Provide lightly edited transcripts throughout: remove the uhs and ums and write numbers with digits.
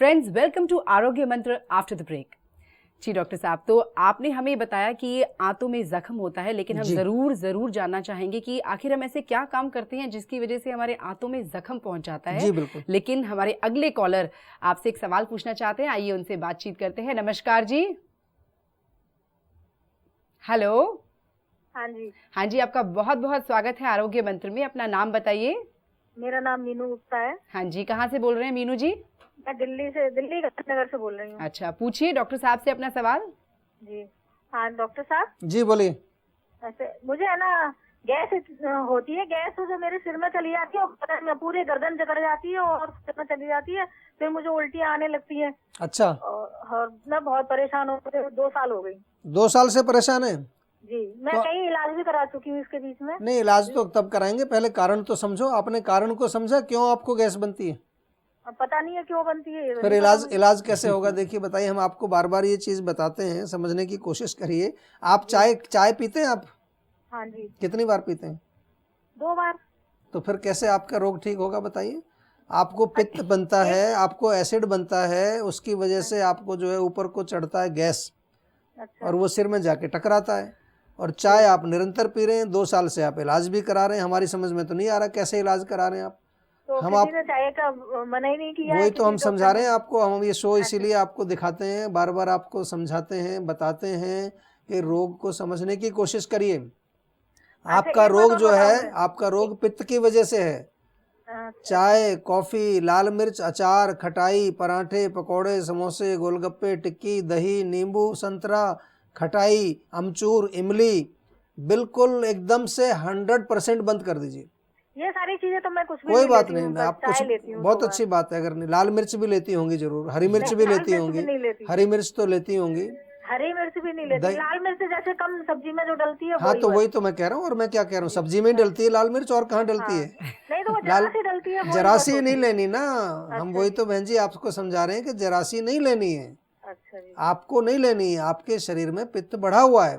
Friends, welcome to Arogya Mantra after the break. जी doctor साहब, तो आपने हमें बताया कि आंतों में जख्म होता है, लेकिन हम जरूर जानना चाहेंगे कि आखिर हम ऐसे क्या काम करते हैं जिसकी वजह से हमारे आंतों में जख्म पहुंच जाता है। जी बिल्कुल। लेकिन हमारे अगले कॉलर आपसे एक सवाल पूछना चाहते हैं, आइए उनसे बातचीत करते हैं। नमस्कार जी। हेलो। हाँ जी। हाँ जी, आपका बहुत बहुत स्वागत है आरोग्य मंत्र में। अपना नाम बताइए। मेरा नाम मीनू गुप्ता है। हाँ जी, कहाँ से बोल रहे हैं मीनू जी? मैं दिल्ली नगर से बोल रही हूँ। अच्छा, पूछिए डॉक्टर साहब से अपना सवाल। जी हाँ डॉक्टर साहब। जी बोलिए। ऐसे मुझे है ना गैस होती है, गैस जो मेरे सिर में चली जाती है और पूरे गर्दन जकड़ जाती है और सिर में चली जाती है, फिर मुझे उल्टियाँ आने लगती है। अच्छा। और मैं बहुत परेशान हो गई, 2 साल हो गई। 2 साल से परेशान है? जी, मैं कई इलाज भी करा चुकी हूँ इसके बीच में। नहीं, इलाज तो तब कराएंगे, पहले कारण तो समझो। आपने कारण को समझा क्यों आपको गैस बनती है? अब पता नहीं है क्यों बनती है। फिर इलाज कैसे होगा? देखिए बताइए, हम आपको बार बार ये चीज बताते हैं, समझने की कोशिश करिए। आप चाय पीते हैं आप? हाँ जी। कितनी बार पीते हैं? 2 बार। तो फिर कैसे आपका रोग ठीक होगा बताइए? आपको पित्त बनता है, आपको एसिड बनता है, उसकी वजह से आपको जो है ऊपर को चढ़ता है गैस। अच्छा। और वो सिर में जाके टकराता है। और चाय आप निरंतर पी रहे हैं, 2 साल से आप इलाज भी करा रहे हैं। हमारी समझ में तो नहीं आ रहा कैसे इलाज करा रहे हैं आप। तो हम किसी ने चाय का मना ही नहीं किया। वही तो हम समझा रहे हैं आपको। हम ये शो इसीलिए आपको दिखाते हैं, बार बार आपको समझाते हैं, बताते हैं कि रोग को समझने की कोशिश करिए। आपका रोग जो है, आपका रोग पित्त की वजह से है। चाय, कॉफी, लाल मिर्च, अचार, खटाई, पराठे, पकोड़े, समोसे, गोलगप्पे, टिक्की, दही, नींबू, संतरा, खटाई, अमचूर, इमली, बिल्कुल एकदम से 100% बंद कर दीजिए। ये सारी चीजें तो मैं कुछ भी कोई बात नहीं, आप कुछ बहुत अच्छी बात है। अगर नहीं, लाल मिर्च भी लेती होंगी जरूर, हरी मिर्च भी लेती होंगी। हरी मिर्च तो लेती होंगी। हरी मिर्च भी नहीं लेती, लाल मिर्च जैसे कम सब्जी में जो डलती है। हाँ, तो वही तो मैं कह रहा हूँ। और मैं क्या कह रहा हूँ, सब्जी में डलती है लाल मिर्च, और कहाँ डलती है? नहीं तो वो जरासी डलती है। जरासी नहीं लेनी ना। हम वही तो बहन जी आपको समझा रहे हैं कि जरासी नहीं लेनी है। अच्छा जी। आपको नहीं लेनी है। आपके शरीर में पित्त बढ़ा हुआ है।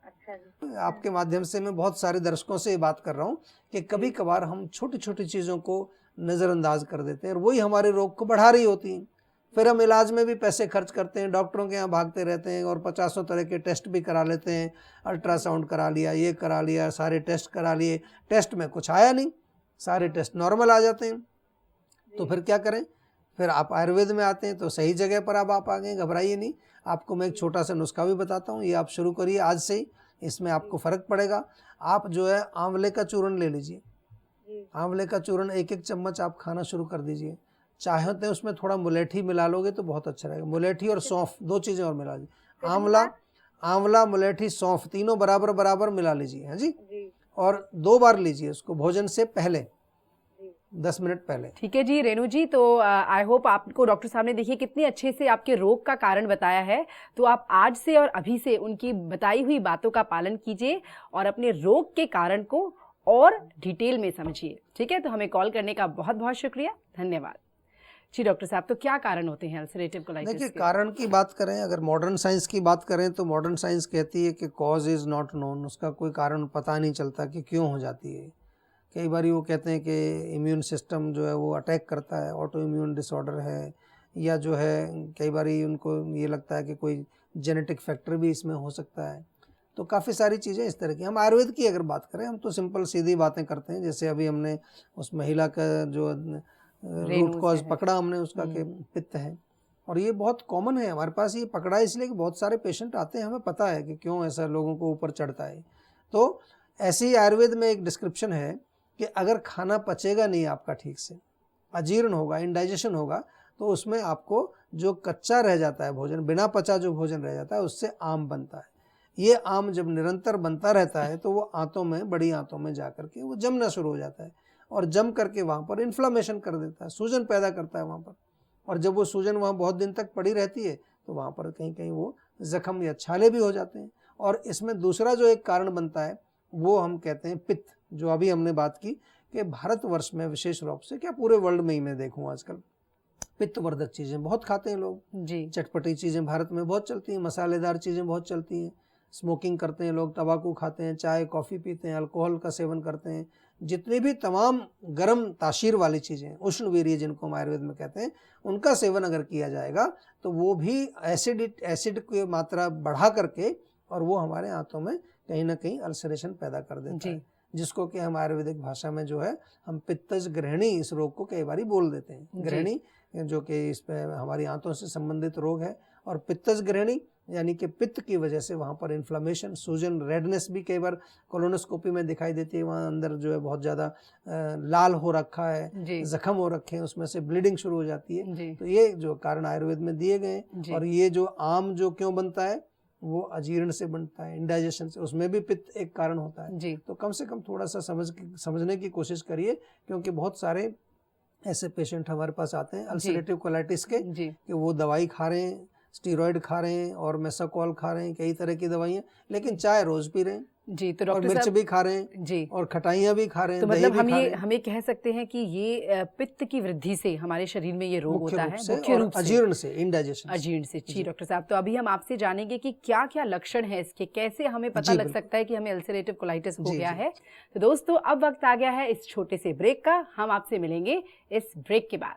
अच्छा जी। आपके माध्यम से मैं बहुत सारे दर्शकों से ये बात कर रहा हूँ कि कभी कभार हम छोटी छोटी चीजों को नजरअंदाज कर देते हैं और वही हमारे रोग को बढ़ा रही होती हैं। फिर हम इलाज में भी पैसे खर्च करते हैं, डॉक्टरों के यहाँ भागते रहते हैं और 50 तरह के टेस्ट भी करा लेते हैं। अल्ट्रासाउंड करा लिया, ये करा लिया, सारे टेस्ट करा लिए, टेस्ट में कुछ आया नहीं, सारे टेस्ट नॉर्मल आ जाते हैं। तो फिर क्या करें? फिर आप आयुर्वेद में आते हैं तो सही जगह पर अब आप आ गए। घबराइए नहीं, आपको मैं एक छोटा सा नुस्खा भी बताता हूँ, ये आप शुरू करिए आज से ही, इसमें आपको फर्क पड़ेगा। आप जो है आंवले का चूर्ण ले लीजिए। आंवले का चूर्ण 1-1 चम्मच आप खाना शुरू कर दीजिए। चाहते हैं उसमें थोड़ा मुलेठी मिला लोगे तो बहुत अच्छा रहेगा। मुलेठी और सौंफ, 2 चीजें और मिला लीजिए। आंवला, मुलेठी, सौंफ, तीनों बराबर बराबर मिला लीजिए। हाँ जी। और 2 बार लीजिए उसको भोजन से पहले, 10 मिनट पहले। ठीक है जी रेणु जी, तो आई होप आपको डॉक्टर साहब ने देखिए कितने अच्छे से आपके रोग का कारण बताया है। तो आप आज से और अभी से उनकी बताई हुई बातों का पालन कीजिए और अपने रोग के कारण को और डिटेल में समझिए। ठीक है, तो हमें कॉल करने का बहुत बहुत शुक्रिया, धन्यवाद। जी डॉक्टर साहब, तो क्या कारण होते हैं अल्सरेटिव कोलाइटिस के? देखिए, कारण की बात करें, अगर मॉडर्न साइंस की बात करें तो मॉडर्न साइंस कहती है कि कॉज इज नॉट नोन। उसका कोई कारण पता नहीं चलता कि क्यों हो जाती है। कई बार वो कहते हैं कि इम्यून सिस्टम जो है वो अटैक करता है, ऑटो इम्यून डिसऑर्डर है, या जो है कई बार उनको ये लगता है कि कोई जेनेटिक फैक्टर भी इसमें हो सकता है। तो काफ़ी सारी चीज़ें इस तरह की। हम आयुर्वेद की अगर बात करें, हम तो सिंपल सीधी बातें करते हैं। जैसे अभी हमने उस महिला का जो रूट कॉज पकड़ा हमने उसका कि पित्त है, और ये बहुत कॉमन है हमारे पास। ये पकड़ा इसलिए कि बहुत सारे पेशेंट आते हैं, हमें पता है कि क्यों ऐसा लोगों को ऊपर चढ़ता है। तो ऐसे ही आयुर्वेद में एक डिस्क्रिप्शन है कि अगर खाना पचेगा नहीं आपका ठीक से, अजीर्ण होगा, इंडाइजेशन होगा, तो उसमें आपको जो कच्चा रह जाता है भोजन, बिना पचा जो भोजन रह जाता है, उससे आम बनता है। ये आम जब निरंतर बनता रहता है तो वो आंतों में, बड़ी आंतों में जाकर के वो जमना शुरू हो जाता है और जम करके वहाँ पर इन्फ्लामेशन कर देता है, सूजन पैदा करता है वहाँ पर। और जब वो सूजन वहाँ बहुत दिन तक पड़ी रहती है तो वहाँ पर कहीं कहीं वो जख्म या छाले भी हो जाते हैं। और इसमें दूसरा जो एक कारण बनता है वो हम कहते हैं पित्त, जो अभी हमने बात की कि भारतवर्ष में विशेष रूप से, क्या पूरे वर्ल्ड में ही मैं देखूँ आजकल, पित्तवर्धक चीज़ें बहुत खाते हैं लोग जी। चटपटी चीज़ें भारत में बहुत चलती हैं, मसालेदार चीज़ें बहुत चलती हैं, स्मोकिंग करते हैं लोग, तंबाकू खाते हैं, चाय कॉफ़ी पीते हैं, अल्कोहल का सेवन करते हैं, जितनी भी तमाम गर्म तासीर वाली चीज़ें, उष्ण वीर्य जिनको हम आयुर्वेद में कहते हैं, उनका सेवन अगर किया जाएगा तो वो भी एसिड की मात्रा बढ़ा करके और वो हमारे आंतों में कहीं ना कहीं अल्सरेशन पैदा कर देता है, जिसको कि हम आयुर्वेदिक भाषा में जो है हम पित्तज ग्रहणी इस रोग को कई बार बोल देते हैं। ग्रहणी जो कि इस पे हमारी आंतों से संबंधित रोग है, और पित्तज ग्रहणी यानी कि पित्त की वजह से वहाँ पर इन्फ्लामेशन, सूजन, रेडनेस भी कई बार कोलोनोस्कोपी में दिखाई देती है। वहाँ अंदर जो है बहुत ज़्यादा लाल हो रखा है, जख्म हो रखे हैं, उसमें से ब्लीडिंग शुरू हो जाती है। तो ये जो कारण आयुर्वेद में दिए गए हैं। और ये जो आम जो क्यों बनता है, वो अजीर्ण से बनता है, इंडाइजेशन से, उसमें भी पित्त एक कारण होता है। तो कम से कम थोड़ा सा समझने की कोशिश करिए, क्योंकि बहुत सारे ऐसे पेशेंट हमारे पास आते हैं अल्सरेटिव कोलाइटिस के कि वो दवाई खा रहे हैं, स्टीरॉयड खा रहे हैं और मेसाकोल खा रहे हैं, कई तरह की दवाइयाँ, लेकिन चाय रोज पी रहे हैं तो और मिर्च भी खा रहे हैं और खटाइयाँ भी खा रहे हैं। तो मतलब हम ये कह सकते हैं कि ये पित्त की वृद्धि से हमारे शरीर में ये रोग होता है, मुख्य रूप से अजीर्ण से, इंडाइजेशन, अजीर्ण से। जी डॉक्टर साहब, तो अभी हम आपसे जानेंगे कि क्या क्या लक्षण है इसके, कैसे हमें पता लग सकता है कि हमें अल्सरेटिव कोलाइटिस हो गया है। तो दोस्तों, अब वक्त आ गया है इस छोटे से ब्रेक का। हम आपसे मिलेंगे इस ब्रेक के बाद।